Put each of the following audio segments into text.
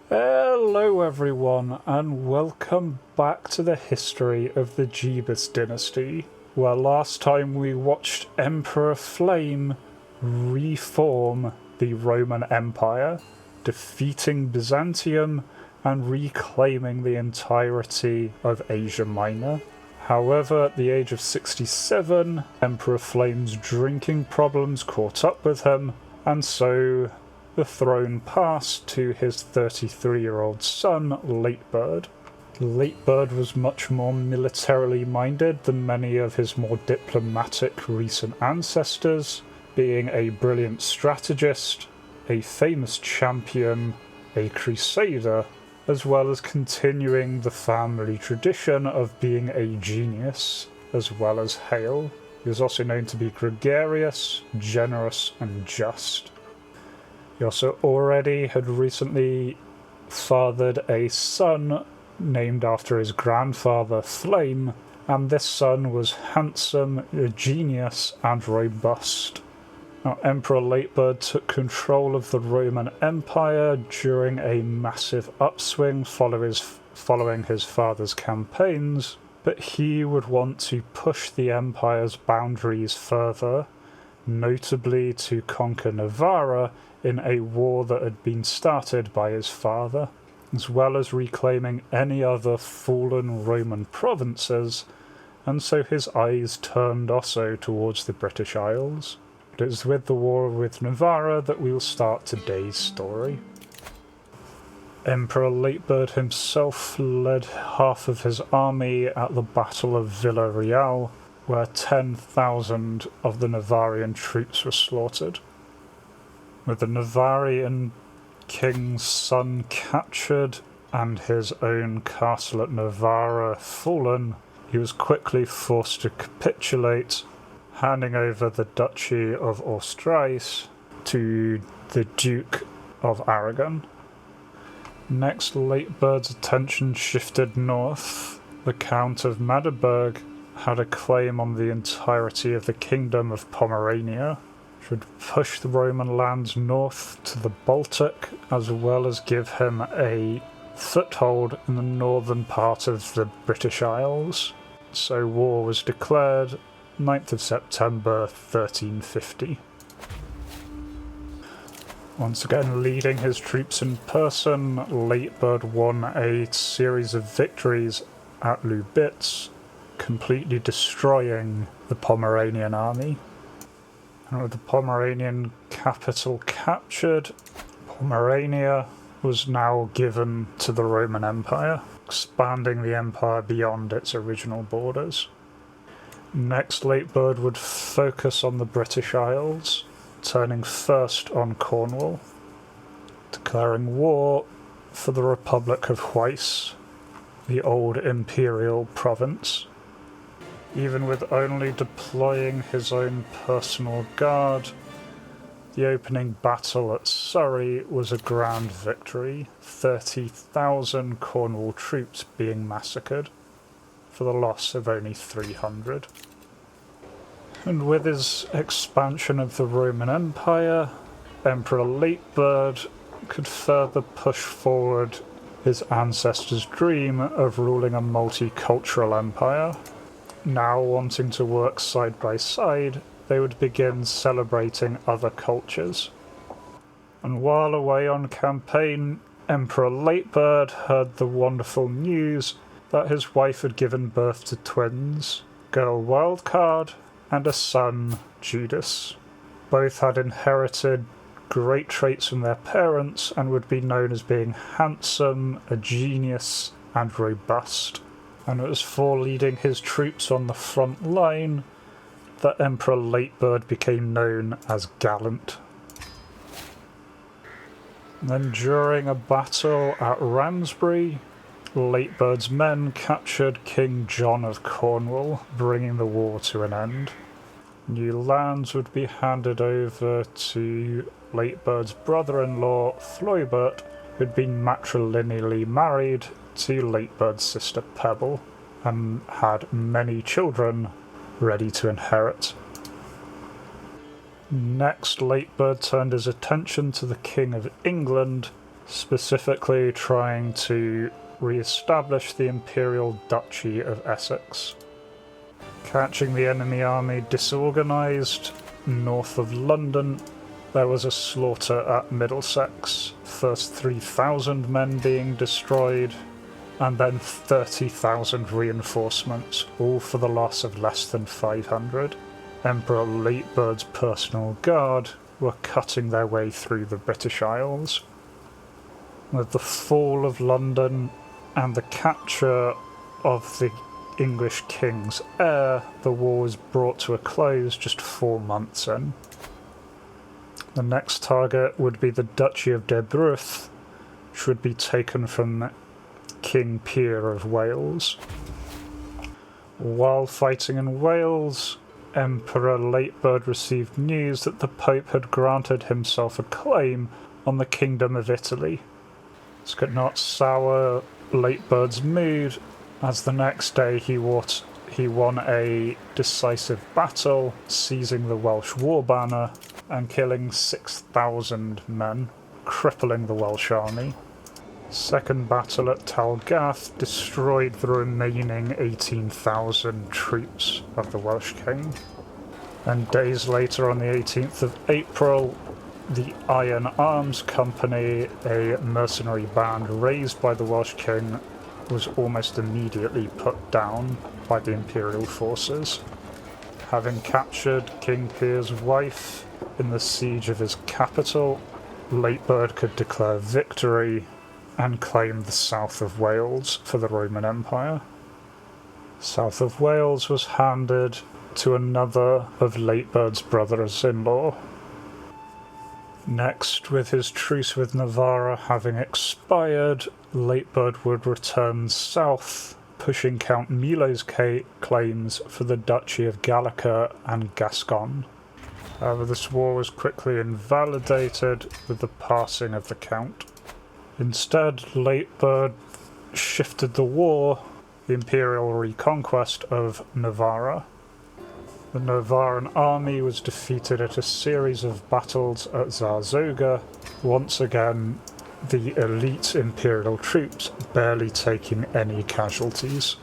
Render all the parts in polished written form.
Hello everyone, and welcome back to the history of the Jebus dynasty, where last time we watched Emperor Flame reform the Roman Empire, defeating Byzantium and reclaiming the entirety of Asia Minor. However, at the age of 67, Emperor Flame's drinking problems caught up with him, and so the throne passed to his 33-year-old son, LateBird. LateBird was much more militarily minded than many of his more diplomatic recent ancestors, being a brilliant strategist, a famous champion, a crusader, as well as continuing the family tradition of being a genius, as well as hale. He was also known to be gregarious, generous, and just. He also already had recently fathered a son named after his grandfather, Flame, and this son was handsome, a genius, and robust. Now, Emperor LateBird took control of the Roman Empire during a massive upswing following his father's campaigns, but he would want to push the empire's boundaries further, notably to conquer Navarra in a war that had been started by his father, as well as reclaiming any other fallen Roman provinces, and so his eyes turned also towards the British Isles. It is with the war with Navarra that we'll start today's story. Emperor LateBird himself led half of his army at the Battle of Villarreal, where 10,000 of the Navarrian troops were slaughtered. With the Navarrian king's son captured and his own castle at Navarra fallen, he was quickly forced to capitulate, handing over the Duchy of Ostreiz to the Duke of Aragon. Next, LateBird's attention shifted north. The Count of Magdeburg had a claim on the entirety of the Kingdom of Pomerania, which would push the Roman lands north to the Baltic, as well as give him a foothold in the northern part of the British Isles. So war was declared 9th of September 1350. Once again leading his troops in person, LateBird won a series of victories at Lubitz, completely destroying the Pomeranian army. And with the Pomeranian capital captured, Pomerania was now given to the Roman Empire, expanding the empire beyond its original borders. Next, LateBird would focus on the British Isles, turning first on Cornwall, declaring war for the Republic of Huys, the old imperial province. Even with only deploying his own personal guard, the opening battle at Surrey was a grand victory, 30,000 Cornwall troops being massacred, for the loss of only 300. And with his expansion of the Roman Empire, Emperor LateBird could further push forward his ancestors' dream of ruling a multicultural empire. Now wanting to work side by side, they would begin celebrating other cultures. And while away on campaign, Emperor LateBird heard the wonderful news that his wife had given birth to twins, girl Wildcard and a son, Judas. Both had inherited great traits from their parents and would be known as being handsome, a genius, and robust. And it was for leading his troops on the front line that Emperor LateBird became known as Gallant. And then during a battle at Ramsbury, LateBird's men captured King John of Cornwall, bringing the war to an end. New lands would be handed over to LateBird's brother-in-law, Floybert, who had been matrilineally married to LateBird's sister Pebble, and had many children ready to inherit. Next, LateBird turned his attention to the King of England, specifically trying to re-establish the Imperial Duchy of Essex. Catching the enemy army disorganised north of London, there was a slaughter at Middlesex, first 3,000 men being destroyed, and then 30,000 reinforcements, all for the loss of less than 500. Emperor LateBird's personal guard were cutting their way through the British Isles. With the fall of London and the capture of the English king's heir, the war was brought to a close just 4 months in. The next target would be the Duchy of Jebus, which would be taken from King Peer of Wales. While fighting in Wales, Emperor LateBird received news that the Pope had granted himself a claim on the Kingdom of Italy. This could not sour LateBird's mood, as the next day he won a decisive battle, seizing the Welsh war banner and killing 6,000 men, crippling the Welsh army. Second battle at Talgath destroyed the remaining 18,000 troops of the Welsh king. And days later, on the 18th of April, the Iron Arms Company, a mercenary band raised by the Welsh king, was almost immediately put down by the imperial forces. Having captured King Peer's wife in the siege of his capital, LateBird could declare victory and claim the south of Wales for the Roman Empire. South of Wales was handed to another of LateBird's brothers-in-law. Next, with his truce with Navarra having expired, LateBird would return south, pushing Count Milo's claims for the Duchy of Gallica and Gascon. However, this war was quickly invalidated with the passing of the Count. Instead, LateBird shifted the war, the imperial reconquest of Navarra. The Navarran army was defeated at a series of battles at Zarzoga, once again the elite imperial troops barely taking any casualties.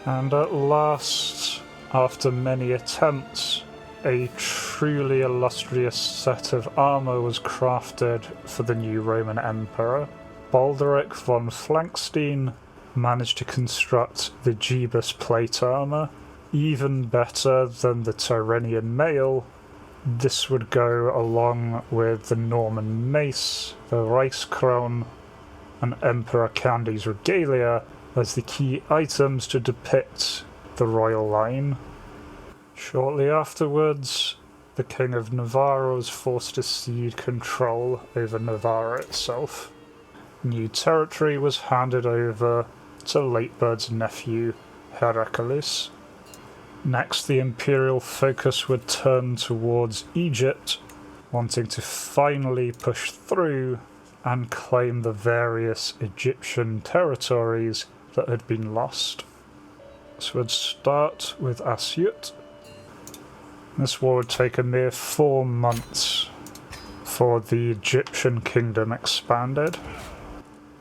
And at last, after many attempts, a truly illustrious set of armour was crafted for the new Roman Emperor. Balderic von Flankstein managed to construct the Jebus plate armour, even better than the Tyrrhenian mail. This would go along with the Norman mace, the Reichskron, and Emperor Candy's regalia as the key items to depict the royal line. Shortly afterwards, the King of Navarre was forced to cede control over Navarre itself. New territory was handed over to LateBird's nephew, Heraclius. Next, the imperial focus would turn towards Egypt, wanting to finally push through and claim the various Egyptian territories that had been lost. This would start with Asyut. This war would take a mere 4 months before the Egyptian kingdom expanded.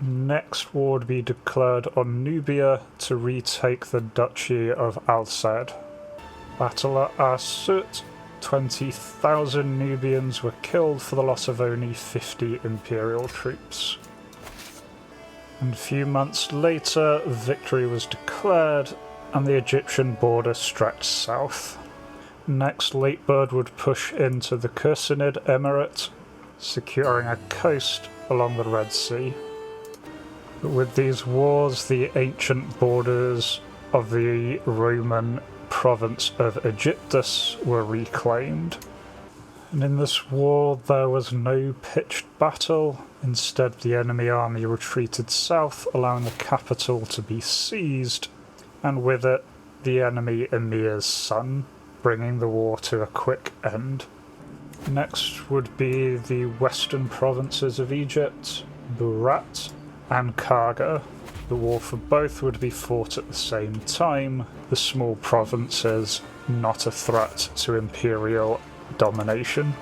Next war would be declared on Nubia to retake the Duchy of Al-Said. Battle at Asyut, 20,000 Nubians were killed for the loss of only 50 imperial troops. And a few months later, victory was declared and the Egyptian border stretched south. Next, LateBird would push into the Crusader Emirate, securing a coast along the Red Sea. But with these wars, the ancient borders of the Roman province of Egyptus were reclaimed. And in this war, there was no pitched battle. Instead, the enemy army retreated south, allowing the capital to be seized, and with it, the enemy emir's son, bringing the war to a quick end. Next would be the western provinces of Egypt, Burat and Karga. The war for both would be fought at the same time, the small provinces not a threat to imperial domination.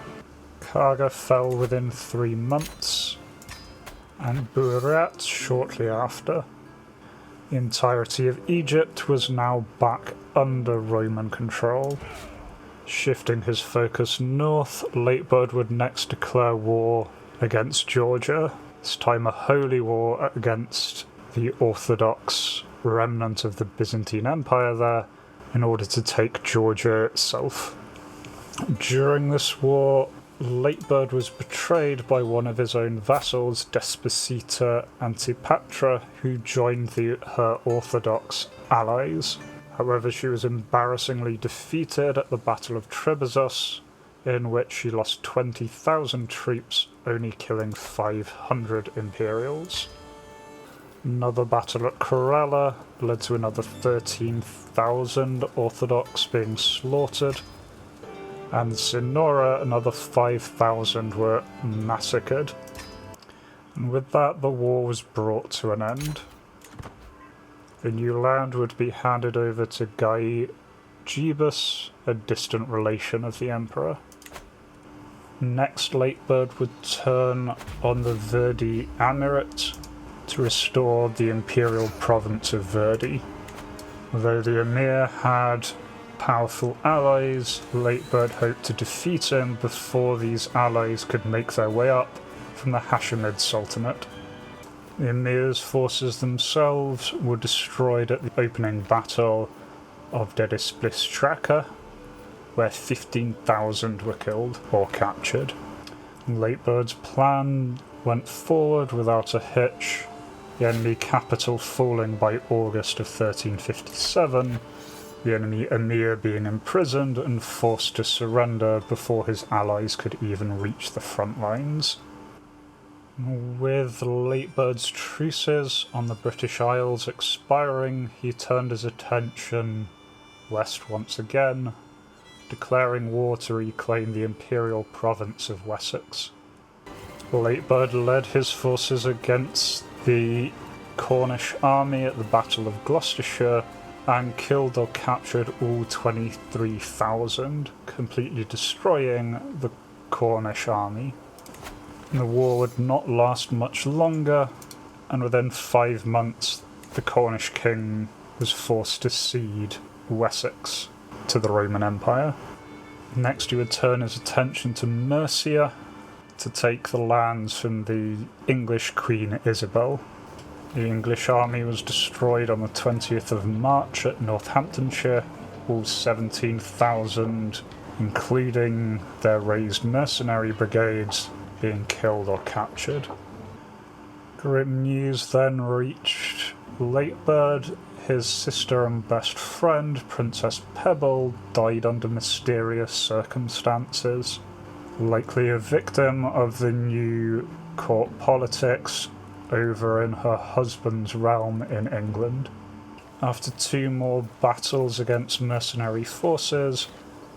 Karga fell within 3 months, and Buret shortly after. The entirety of Egypt was now back under Roman control. Shifting his focus north, LateBird would next declare war against Georgia, this time a holy war against the Orthodox remnant of the Byzantine Empire there, in order to take Georgia itself. During this war, LateBird was betrayed by one of his own vassals, Despacita Antipatra, who joined her Orthodox allies. However, she was embarrassingly defeated at the Battle of Trebizond, in which she lost 20,000 troops, only killing 500 Imperials. Another battle at Corella led to another 13,000 Orthodox being slaughtered, and Sonora, another 5,000 were massacred. And with that, the war was brought to an end. The new land would be handed over to Guy Jebus, a distant relation of the emperor. Next, LateBird would turn on the Verdi Emirate to restore the imperial province of Verdi. Though the emir had powerful allies, LateBird hoped to defeat him before these allies could make their way up from the Hashemid Sultanate. The emir's forces themselves were destroyed at the opening battle of Dedisplis-Traka, where 15,000 were killed or captured. LateBird's plan went forward without a hitch, the enemy capital falling by August of 1357, the enemy emir being imprisoned and forced to surrender before his allies could even reach the front lines. With LateBird's truces on the British Isles expiring, he turned his attention west once again, declaring war to reclaim the imperial province of Wessex. LateBird led his forces against the Cornish army at the Battle of Gloucestershire and killed or captured all 23,000, completely destroying the Cornish army. The war would not last much longer, and within 5 months the Cornish king was forced to cede Wessex to the Roman Empire. Next he would turn his attention to Mercia to take the lands from the English Queen Isabel. The English army was destroyed on the 20th of March at Northamptonshire, all 17,000, including their raised mercenary brigades, being killed or captured. Grim news then reached LateBird. His sister and best friend, Princess Pebble, died under mysterious circumstances, likely a victim of the new court politics over in her husband's realm in England. After 2 more battles against mercenary forces,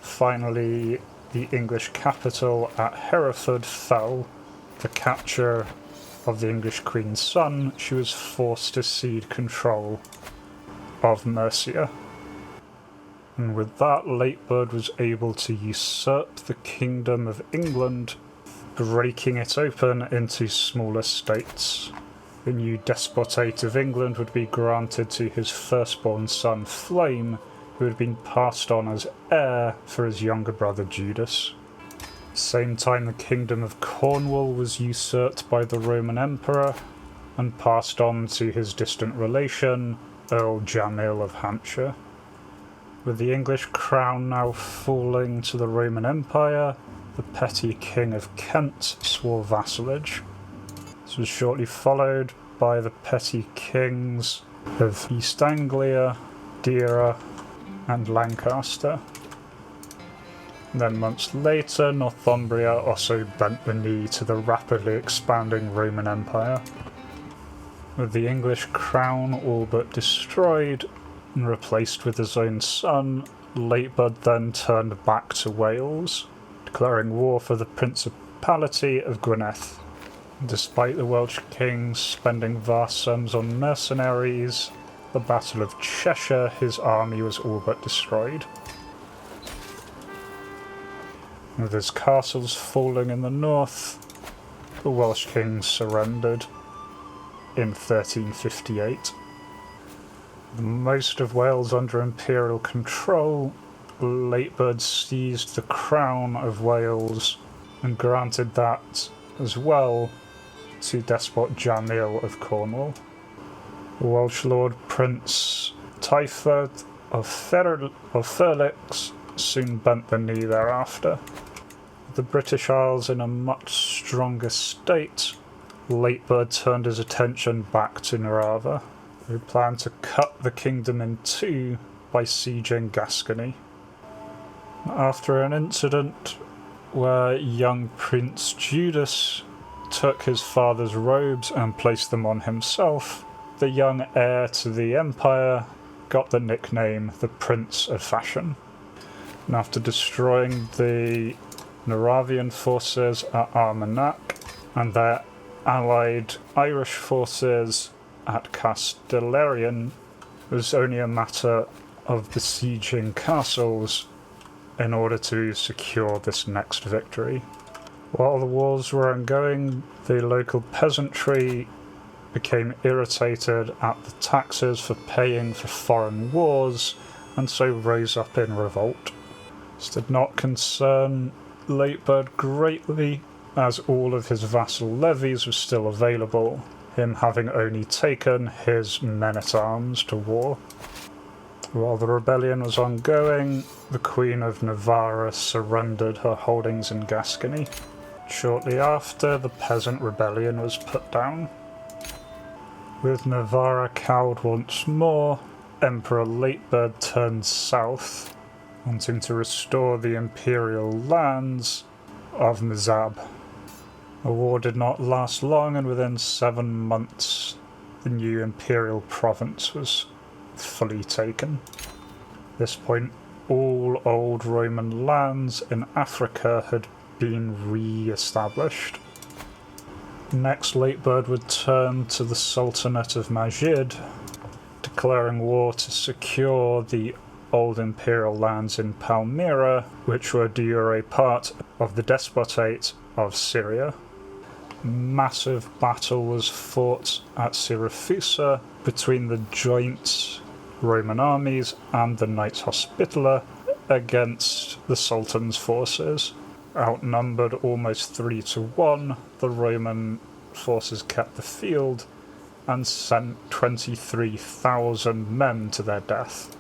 finally the English capital at Hereford fell. The capture of the English Queen's son, she was forced to cede control of Mercia. And with that, LateBird was able to usurp the Kingdom of England, breaking it open into smaller states. The new despotate of England would be granted to his firstborn son Flame, who had been passed on as heir for his younger brother Judas. Same time, the Kingdom of Cornwall was usurped by the Roman Emperor and passed on to his distant relation, Earl Jamil of Hampshire. With the English crown now falling to the Roman Empire, the petty King of Kent swore vassalage. This was shortly followed by the petty kings of East Anglia, Deira, and Lancaster. Then months later, Northumbria also bent the knee to the rapidly expanding Roman Empire. With the English crown all but destroyed and replaced with his own son, LateBird then turned back to Wales, declaring war for the Principality of Gwynedd. Despite the Welsh kings spending vast sums on mercenaries, the Battle of Cheshire, his army was all but destroyed. With his castles falling in the north, the Welsh kings surrendered. in 1358. Most of Wales under imperial control, LateBird seized the crown of Wales and granted that as well to despot Jamil of Cornwall. Welsh Lord Prince Taifod of Thurlix soon bent the knee thereafter. The British Isles in a much stronger state, LateBird turned his attention back to Narava, who planned to cut the kingdom in two by sieging Gascony. After an incident where young Prince Jebus took his father's robes and placed them on himself, the young heir to the empire got the nickname the Prince of Fashion. And after destroying the Naravian forces at Armagnac and their allied Irish forces at Castellarian, it was only a matter of besieging castles in order to secure this next victory. While the wars were ongoing, the local peasantry became irritated at the taxes for paying for foreign wars, and so rose up in revolt. This did not concern LateBird greatly, as all of his vassal levies were still available, him having only taken his men-at-arms to war. While the rebellion was ongoing, the Queen of Navarre surrendered her holdings in Gascony. Shortly after, the peasant rebellion was put down. With Navarre cowed once more, Emperor LateBird turned south, wanting to restore the imperial lands of Mizab. The war did not last long, and within 7 months the new imperial province was fully taken. At this point, all old Roman lands in Africa had been re-established. Next, LateBird would turn to the Sultanate of Majid, declaring war to secure the old imperial lands in Palmyra, which were de jure part of the Despotate of Syria. Massive battle was fought at Siracusa between the joint Roman armies and the Knights Hospitaller against the Sultan's forces. Outnumbered almost 3-1, the Roman forces kept the field and sent 23,000 men to their death.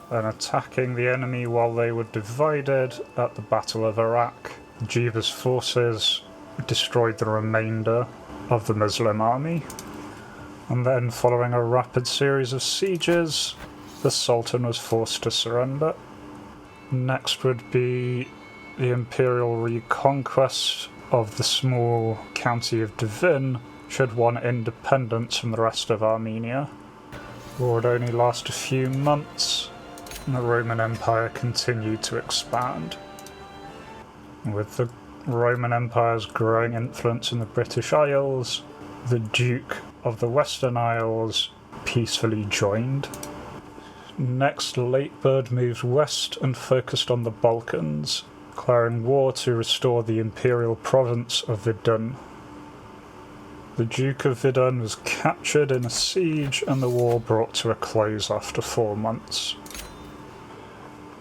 Then, attacking the enemy while they were divided at the Battle of Iraq, Jebus' forces destroyed the remainder of the Muslim army. And then, following a rapid series of sieges, the Sultan was forced to surrender. Next would be the imperial reconquest of the small county of Divin, which had won independence from the rest of Armenia. The war would only last a few months, and the Roman Empire continued to expand. With the Roman Empire's growing influence in the British Isles, the Duke of the Western Isles peacefully joined. Next, LateBird moved west and focused on the Balkans, declaring war to restore the imperial province of Vidun. The Duke of Vidun was captured in a siege, and the war brought to a close after 4 months.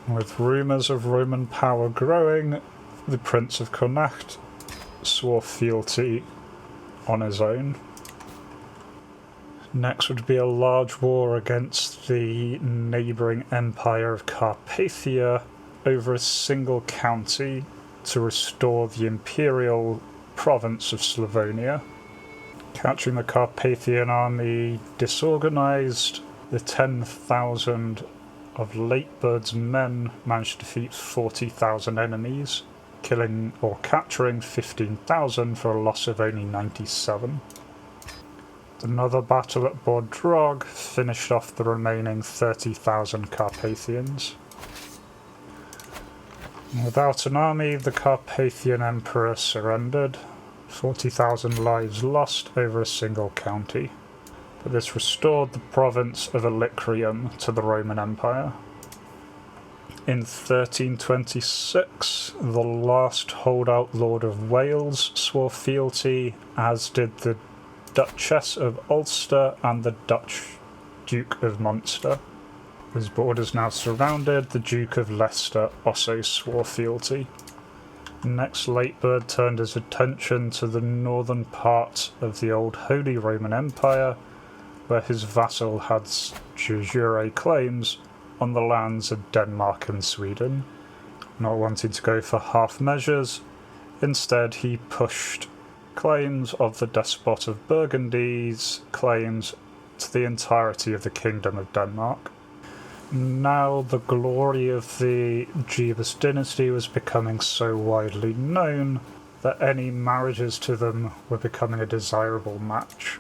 With rumours of Roman power growing, the Prince of Connacht swore fealty on his own. Next would be a large war against the neighbouring Empire of Carpathia over a single county to restore the imperial province of Slavonia. Catching the Carpathian army disorganised, the 10,000 of LateBird's men managed to defeat 40,000 enemies, killing or capturing 15,000 for a loss of only 97. Another battle at Bodrog finished off the remaining 30,000 Carpathians. Without an army, the Carpathian Emperor surrendered, 40,000 lives lost over a single county, but this restored the province of Illyrium to the Roman Empire. In 1326, the last holdout Lord of Wales swore fealty, as did the Duchess of Ulster and the Duke of Munster. His borders now surrounded, the Duke of Leicester also swore fealty. Next, LateBird turned his attention to the northern part of the old Holy Roman Empire, where his vassal had de jure claims on the lands of Denmark and Sweden. Not wanting to go for half measures, instead he pushed claims of the despot of Burgundy's claims to the entirety of the Kingdom of Denmark. Now the glory of the Jebus dynasty was becoming so widely known that any marriages to them were becoming a desirable match.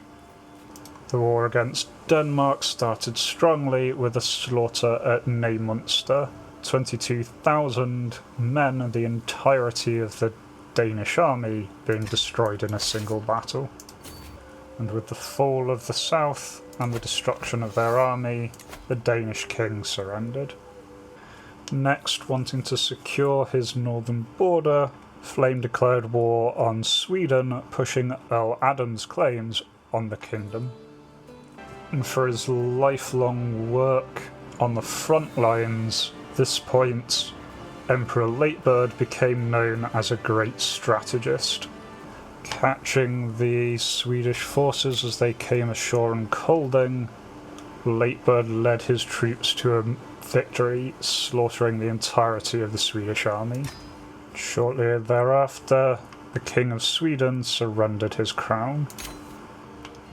The war against Denmark started strongly with a slaughter at Neumünster, 22,000 men and the entirety of the Danish army being destroyed in a single battle. And with the fall of the south and the destruction of their army, the Danish king surrendered. Next, wanting to secure his northern border, Flame declared war on Sweden, pushing Earl Adam's claims on the kingdom. And for his lifelong work on the front lines, this point, Emperor LateBird became known as a great strategist. Catching the Swedish forces as they came ashore in Kolding, LateBird led his troops to a victory, slaughtering the entirety of the Swedish army. Shortly thereafter, the King of Sweden surrendered his crown.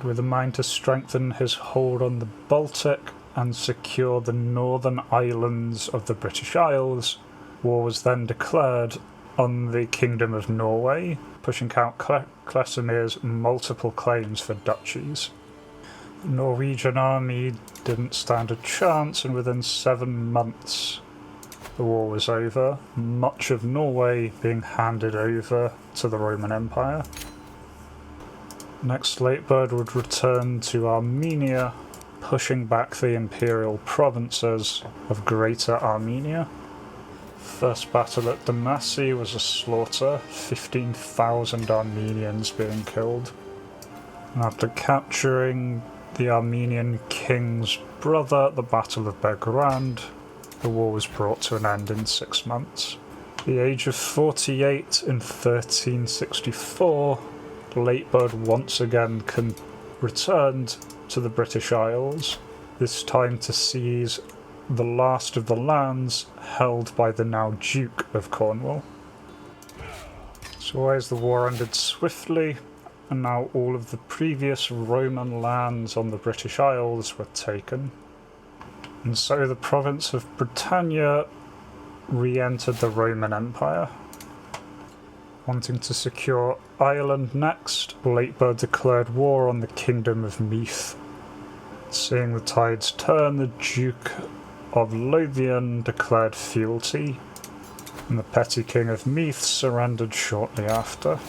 With a mind to strengthen his hold on the Baltic and secure the northern islands of the British Isles, war was then declared on the Kingdom of Norway, pushing out Clesemir's multiple claims for duchies. The Norwegian army didn't stand a chance, and within 7 months the war was over, much of Norway being handed over to the Roman Empire. Next, LateBird would return to Armenia, pushing back the imperial provinces of Greater Armenia. First battle at Dynasty was a slaughter, 15,000 Armenians being killed. And after capturing the Armenian king's brother at the Battle of Belgrade, the war was brought to an end in 6 months. At the age of 48 in 1364, LateBird once again returned to the British Isles, this time to seize the last of the lands held by the now Duke of Cornwall. So as the war ended swiftly, and now all of the previous Roman lands on the British Isles were taken. And so the province of Britannia re-entered the Roman Empire. Wanting to secure Ireland next, LateBird declared war on the Kingdom of Meath. Seeing the tides turn, the Duke of Lothian declared fealty, and the petty King of Meath surrendered shortly after.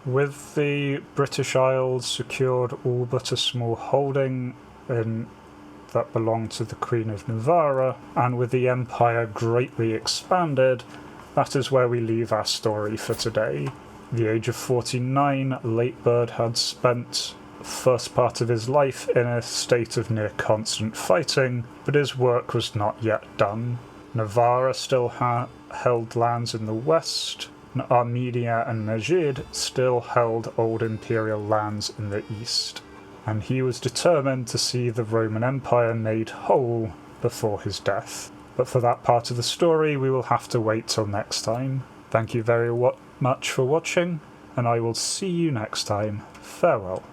With the British Isles secured all but a small holding that belonged to the Queen of Navarre, and with the empire greatly expanded, that is where we leave our story for today. At the age of 49, LateBird had spent the first part of his life in a state of near constant fighting, but his work was not yet done. Navarre still held lands in the west, and Armenia and Najd still held old imperial lands in the east, and he was determined to see the Roman Empire made whole before his death. But for that part of the story, we will have to wait till next time. Thank you very much for watching, and I will see you next time. Farewell.